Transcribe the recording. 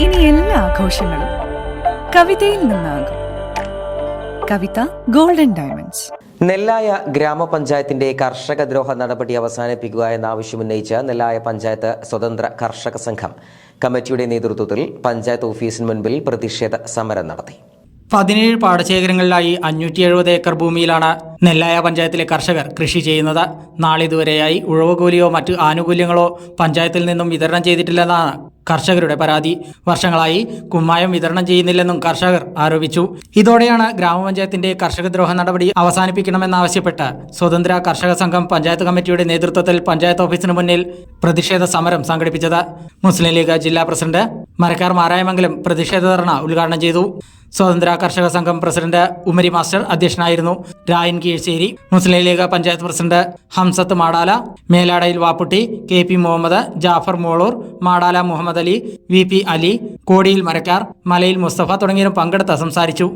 ഇനി എല്ലാ ആഘോഷങ്ങളും കവിതയിൽ നിന്നാകും. കവിത ഗോൾഡൻ ഡയമണ്ട്സ്. നെല്ലായ ഗ്രാമപഞ്ചായത്തിന്റെ കർഷകദ്രോഹ നടപടി അവസാനിപ്പിക്കുക എന്ന ആവശ്യമുന്നയിച്ച് നെല്ലായ പഞ്ചായത്ത് സ്വതന്ത്ര കർഷക സംഘം കമ്മിറ്റിയുടെ നേതൃത്വത്തിൽ പഞ്ചായത്ത് ഓഫീസിന് മുൻപിൽ പ്രതിഷേധ സമരം നടത്തി. 17 പാടശേഖരങ്ങളിലായി 570 ഏക്കർ ഭൂമിയിലാണ് നെല്ലായ പഞ്ചായത്തിലെ കർഷകർ കൃഷി ചെയ്യുന്നത്. നാളിതുവരെയായി ഉഴവുകൂലിയോ മറ്റ് ആനുകൂല്യങ്ങളോ പഞ്ചായത്തിൽ നിന്നും വിതരണം ചെയ്തിട്ടില്ലെന്നാണ് കർഷകരുടെ പരാതി. വർഷങ്ങളായി കുമ്മായം വിതരണം ചെയ്യുന്നില്ലെന്നും കർഷകർ ആരോപിച്ചു. ഇതോടെയാണ് ഗ്രാമപഞ്ചായത്തിന്റെ കർഷകദ്രോഹ നടപടി അവസാനിപ്പിക്കണമെന്നാവശ്യപ്പെട്ട് സ്വതന്ത്ര കർഷക സംഘം പഞ്ചായത്ത് കമ്മിറ്റിയുടെ നേതൃത്വത്തിൽ പഞ്ചായത്ത് ഓഫീസിന് മുന്നിൽ പ്രതിഷേധ സമരം സംഘടിപ്പിച്ചത്. മുസ്ലിം ലീഗ് ജില്ലാ പ്രസിഡന്റ് മരക്കാർ മാരായമംഗലം പ്രതിഷേധ ധർണ ഉദ്ഘാടനം ചെയ്തു. സ്വതന്ത്ര കർഷക സംഘം പ്രസിഡന്റ് ഉമരി മാസ്റ്റർ അധ്യക്ഷനായിരുന്നു. രായൻ കീഴ്ശ്ശേരി, മുസ്ലിം league panchayat president Hamzath Madala, മേലാടയിൽ Vapputty, KP Muhammad, Jafar Molur, Madala Muhammad Ali, VP Ali, കോടിയിൽ മരക്കാർ, മലയിൽ മുസ്തഫ തുടങ്ങിയവരും പങ്കെടുത്ത് സംസാരിച്ചു.